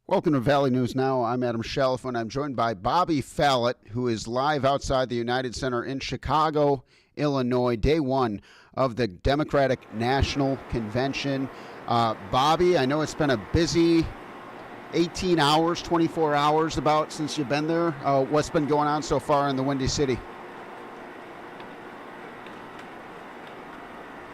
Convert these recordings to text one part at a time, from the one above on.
Welcome to Valley News Now. I'm Adam Shelf, and I'm joined by Bobby Fallett, who is live outside the United Center in Chicago, Illinois, day one of the Democratic National Convention. Bobby, I know it's been a busy 18 hours, 24 hours about since you've been there. What's been going on so far in the Windy City?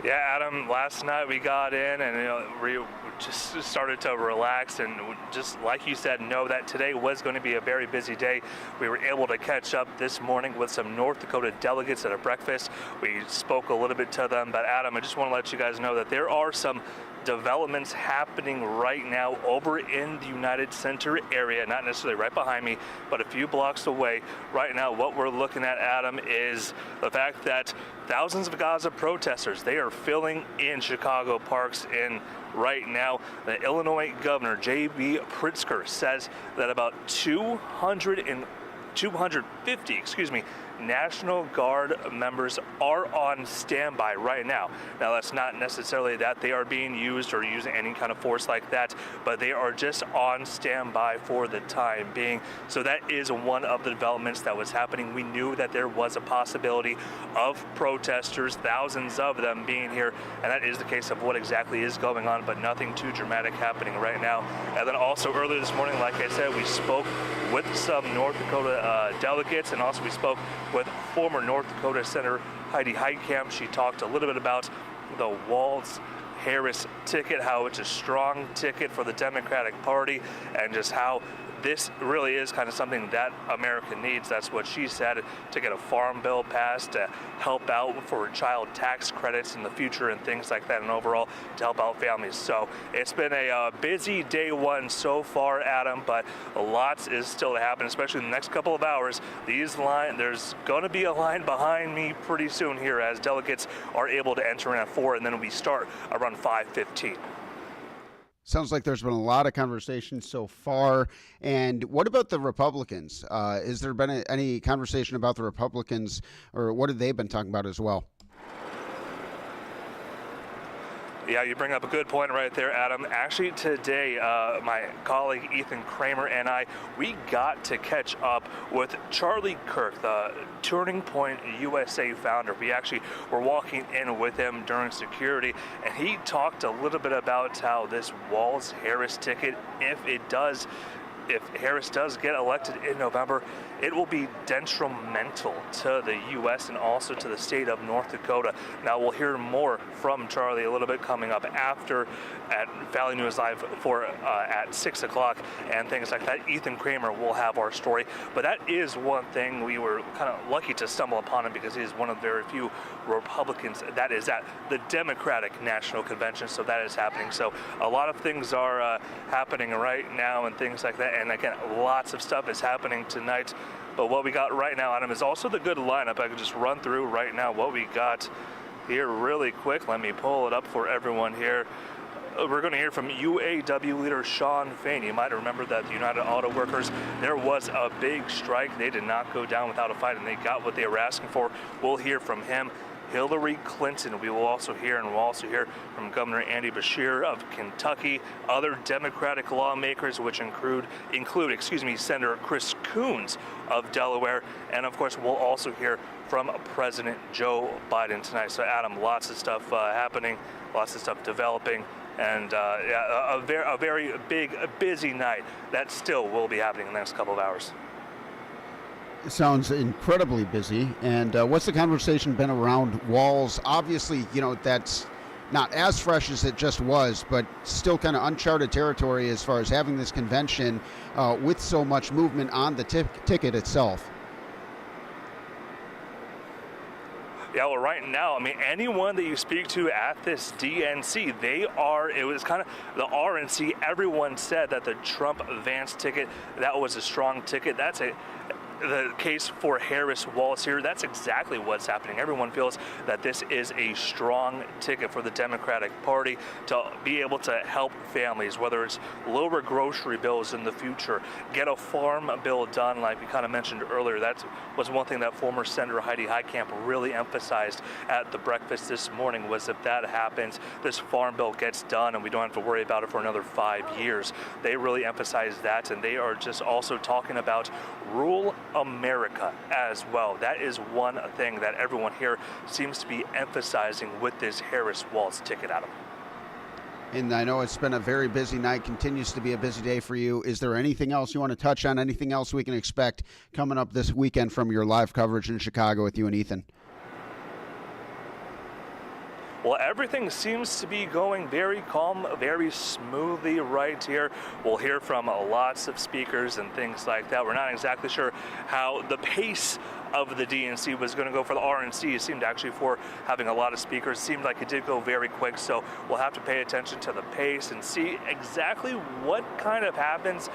Yeah, Adam, last night we got in and we just started to relax and just like you said, know that today was going to be a very busy day. We were able to catch up this morning with some North Dakota delegates at a breakfast. We spoke a little bit to them, but Adam, I just want to let you guys know that there are some developments happening right now over in the United Center area, not necessarily right behind me, but a few blocks away. Right now, what we're looking at, Adam, is the fact that thousands of Gaza protesters, they are filling in Chicago parks. And right now, the Illinois governor, J.B. Pritzker, says that about 250 National Guard members are on standby right now. Now, that's not necessarily that they are being used or using any kind of force like that, but they are just on standby for the time being. So that is one of the developments that was happening. We knew that there was a possibility of protesters, thousands of them being here, and that is the case of what exactly is going on, but nothing too dramatic happening right now. And then also earlier this morning, like I said, we spoke with some North Dakota delegates, and also we spoke with former North Dakota Senator Heidi Heitkamp. She talked a little bit about the Walz-Harris ticket, how it's a strong ticket for the Democratic Party, and just how this really is kind of something that America needs. That's what she said, to get a farm bill passed, to help out for child tax credits in the future and things like that, and overall to help out families. So it's been a busy day one so far, Adam, but lots is still to happen, especially in the next couple of hours. There's going to be a line behind me pretty soon here as delegates are able to enter in at 4, and then we start around 5:15. Sounds like there's been a lot of conversation so far. And what about the Republicans? Has there been any conversation about the Republicans, or what have they been talking about as well? Yeah, you bring up a good point right there, Adam. Actually, today, my colleague Ethan Kramer and I, we got to catch up with Charlie Kirk, the Turning Point USA founder. We actually were walking in with him during security, and he talked a little bit about how this Walz-Harris ticket, if Harris does get elected in November, it will be detrimental to the U.S. and also to the state of North Dakota. Now, we'll hear more from Charlie a little bit coming up after at Valley News Live at 6 o'clock and things like that. Ethan Kramer will have our story. But that is one thing we were kind of lucky to stumble upon him, because he is one of the very few Republicans that is at the Democratic National Convention. So that is happening. So a lot of things are happening right now and things like that. And again, lots of stuff is happening tonight. But what we got right now, Adam, is also the good lineup. I can just run through right now what we got here really quick. Let me pull it up for everyone here. We're going to hear from UAW leader Shawn Fain. You might remember that the United Auto Workers, there was a big strike. They did not go down without a fight, and they got what they were asking for. We'll hear from him. Hillary Clinton, we will also hear, and we'll also hear from Governor Andy Beshear of Kentucky, other Democratic lawmakers, which include Senator Chris Coons of Delaware, and of course we'll also hear from President Joe Biden tonight. So Adam, lots of stuff happening, lots of stuff developing, and a very big, busy night that still will be happening in the next couple of hours. It sounds incredibly busy. And what's the conversation been around Walz? Obviously, that's not as fresh as it just was, but still kind of uncharted territory as far as having this convention with so much movement on the ticket itself. Yeah, well, right now, anyone that you speak to at this DNC, it was kind of the RNC. Everyone said that the Trump-Vance ticket, that was a strong ticket. the case for Harris Wallace here, that's exactly what's happening. Everyone feels that this is a strong ticket for the Democratic Party to be able to help families, whether it's lower grocery bills in the future, get a farm bill done, like we kind of mentioned earlier. That was one thing that former Senator Heidi Heitkamp really emphasized at the breakfast this morning, was if that happens, this farm bill gets done and we don't have to worry about it for another 5 years. They really emphasize that, and they are just also talking about rural America as well. That is one thing that everyone here seems to be emphasizing with this Harris Wallace ticket, Adam. And I know it's been a very busy night, continues to be a busy day for you. Is there anything else you want to touch on, anything else we can expect coming up this weekend from your live coverage in Chicago with you and Ethan? Well, everything seems to be going very calm, very smoothly right here. We'll hear from lots of speakers and things like that. We're not exactly sure how the pace of the DNC was going to go for the RNC. It seemed actually, for having a lot of speakers, seemed like it did go very quick. So we'll have to pay attention to the pace and see exactly what kind of happens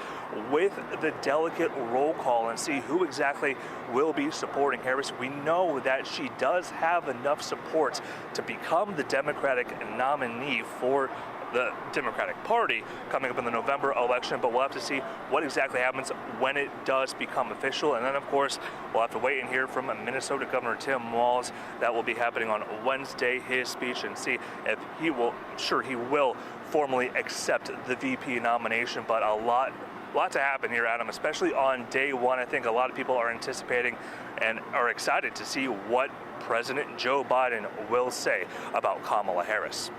with the delegate roll call and see who exactly will be supporting Harris. We know that she does have enough support to become the Democratic nominee for the Democratic Party coming up in the November election, but we'll have to see what exactly happens when it does become official. And then, of course, we'll have to wait and hear from Minnesota Governor Tim Walz. That will be happening on Wednesday, his speech, and see if he will formally accept the VP nomination. But a lot to happen here, Adam, especially on day one. I think a lot of people are anticipating and are excited to see what President Joe Biden will say about Kamala Harris.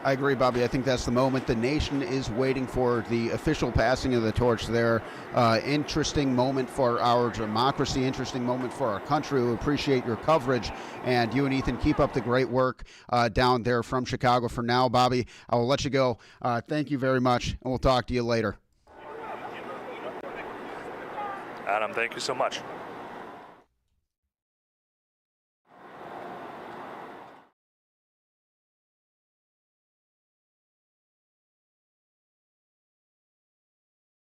I agree, Bobby. I think that's the moment the nation is waiting for, the official passing of the torch there. Interesting moment for our democracy, interesting moment for our country. We appreciate your coverage, and you and Ethan keep up the great work down there from Chicago. For now, Bobby, I will let you go. Thank you very much, and we'll talk to you later. Adam, thank you so much.